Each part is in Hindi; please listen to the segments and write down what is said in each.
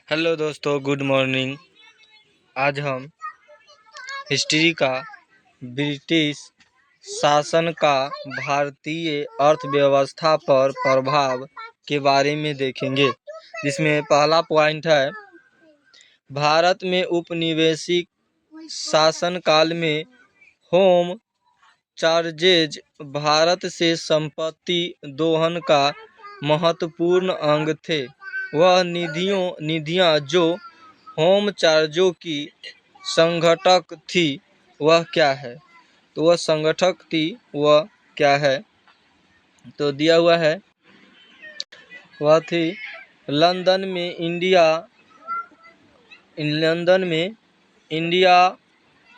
हेलो दोस्तों, गुड मॉर्निंग। आज हम हिस्ट्री का ब्रिटिश शासन का भारतीय अर्थव्यवस्था पर प्रभाव के बारे में देखेंगे, जिसमें पहला पॉइंट है भारत में उपनिवेशिक शासनकाल में होम चार्जेज भारत से संपत्ति दोहन का महत्वपूर्ण अंग थे। वह निधियां जो होम चार्जों की संघटक थी वह क्या है? तो वह संगठक थी वह क्या है? तो दिया हुआ है, वह थी लंदन में इंडिया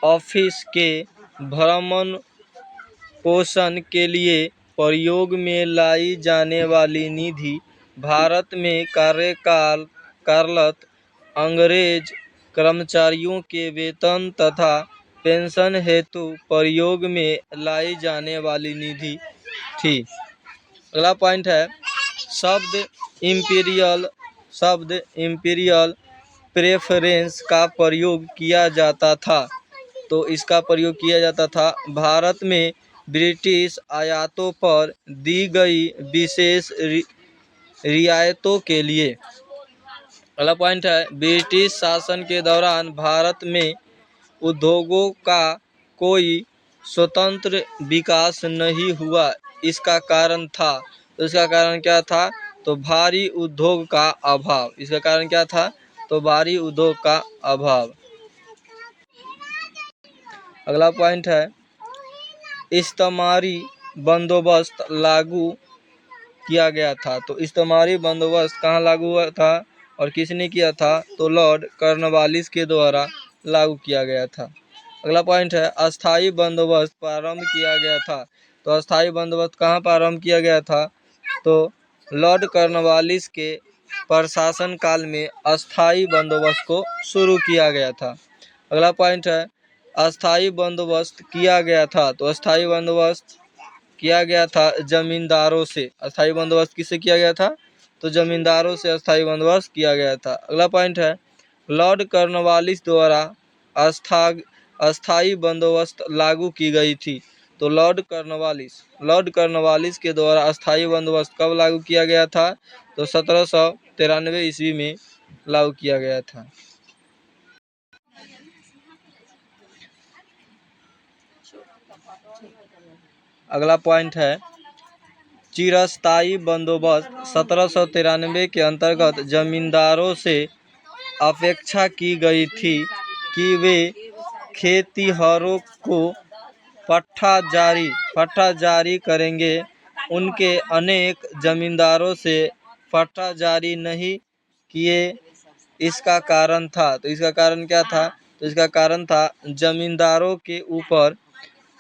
ऑफिस के भ्रमण पोषण के लिए प्रयोग में लाई जाने वाली निधि, भारत में कार्यरत अंग्रेज कर्मचारियों के वेतन तथा पेंशन हेतु प्रयोग में लाई जाने वाली निधि थी। अगला पॉइंट है शब्द इंपीरियल प्रेफरेंस का प्रयोग किया जाता था। तो इसका प्रयोग किया जाता था भारत में ब्रिटिश आयातों पर दी गई विशेष रियायतों के लिए। अगला पॉइंट है ब्रिटिश शासन के दौरान भारत में उद्योगों का कोई स्वतंत्र विकास नहीं हुआ। इसका कारण था, तो इसका कारण क्या था? तो भारी उद्योग का अभाव। इसका कारण क्या था? तो भारी उद्योग का अभाव। अगला पॉइंट है इस्तेमारी बंदोबस्त लागू किया गया था। तो इस्तेमारी बंदोबस्त कहाँ लागू हुआ था और किसने किया था? तो लॉर्ड कॉर्नवालिस के द्वारा लागू किया गया था। अगला पॉइंट है अस्थाई बंदोबस्त प्रारंभ किया गया था। तो अस्थाई बंदोबस्त कहाँ प्रारंभ किया गया था? तो लॉर्ड कॉर्नवालिस के प्रशासन काल में अस्थाई बंदोबस्त को शुरू किया गया था। अगला पॉइंट है अस्थाई बंदोबस्त किया गया था। तो अस्थाई बंदोबस्त किया गया था जमींदारों से। अस्थाई बंदोबस्त किससे किया गया था? तो जमींदारों से अस्थाई बंदोबस्त किया गया था। अगला पॉइंट है लॉर्ड कॉर्नवालिस द्वारा अस्थाई बंदोबस्त लागू की गई थी। तो लॉर्ड कॉर्नवालिस के द्वारा अस्थाई बंदोबस्त कब लागू किया गया था? तो 1793 ईस्वी में लागू किया गया था। अगला पॉइंट है चिरस्थायी बंदोबस्त 1793 के अंतर्गत जमींदारों से अपेक्षा की गई थी कि वे खेतिहरों को पट्टा जारी करेंगे। उनके अनेक जमींदारों से पट्टा जारी नहीं किए। इसका कारण था, तो इसका कारण क्या था? तो इसका कारण था जमींदारों के ऊपर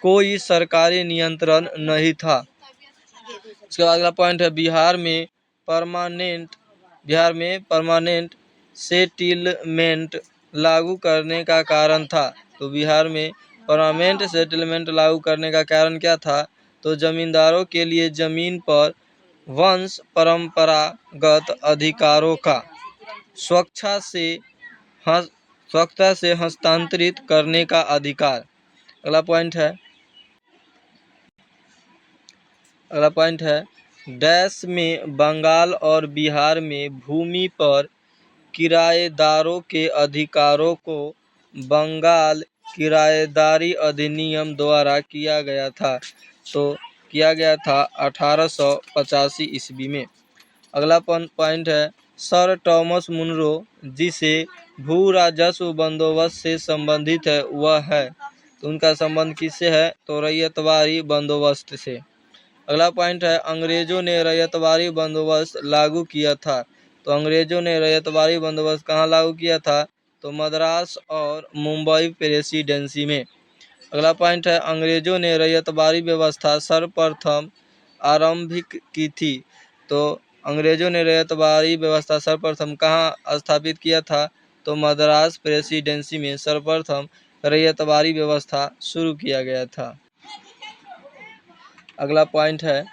कोई सरकारी नियंत्रण नहीं था। उसके बाद अगला पॉइंट है बिहार में परमानेंट सेटलमेंट लागू करने का कारण था। तो बिहार में परमानेंट सेटलमेंट लागू करने का कारण क्या था? तो जमींदारों के लिए जमीन पर वंश परंपरागत अधिकारों का स्वेच्छा से हस्तांतरित करने का अधिकार। अगला पॉइंट है डैश में बंगाल और बिहार में भूमि पर किराएदारों के अधिकारों को बंगाल किराएदारी अधिनियम द्वारा किया गया था। तो किया गया था 1885 ईस्वी में। अगला पॉइंट है सर टॉमस मुनरो जिसे भू राजस्व बंदोबस्त से संबंधित है वह है। तो उनका संबंध किससे है? तो रैयतवारी बंदोबस्त से। अगला पॉइंट है अंग्रेजों ने रैयतवारी बंदोबस्त लागू किया था। तो अंग्रेजों ने रैयतवारी बंदोबस्त कहाँ लागू किया था? तो मद्रास और मुंबई प्रेसिडेंसी में। अगला पॉइंट है अंग्रेजों ने रैयतवारी व्यवस्था सर्वप्रथम आरंभिक की थी। तो अंग्रेजों ने रैयतवारी व्यवस्था सर्वप्रथम कहाँ स्थापित किया था? तो मद्रास प्रेसिडेंसी में सर्वप्रथम रैयतवारी व्यवस्था शुरू किया गया था। अगला पॉइंट है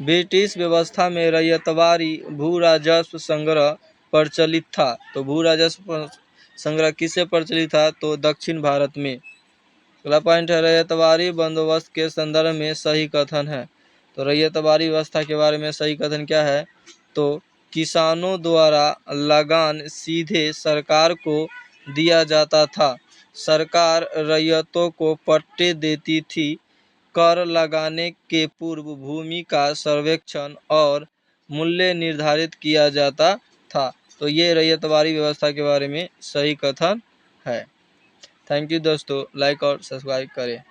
ब्रिटिश व्यवस्था में रैयतवारी भू राजस्व संग्रह प्रचलित था। तो भू राजस्व संग्रह किससे प्रचलित था? तो दक्षिण भारत में। अगला पॉइंट है रैयतवारी बंदोबस्त के संदर्भ में सही कथन है। तो रैयतवारी व्यवस्था के बारे में सही कथन क्या है? तो किसानों द्वारा लगान सीधे सरकार को दिया जाता था। सरकार रैयतों को पट्टे देती थी। कर लगाने के पूर्व भूमि का सर्वेक्षण और मूल्य निर्धारित किया जाता था। तो ये रैयतवारी व्यवस्था के बारे में सही कथन है। थैंक यू दोस्तों, लाइक और सब्सक्राइब करें।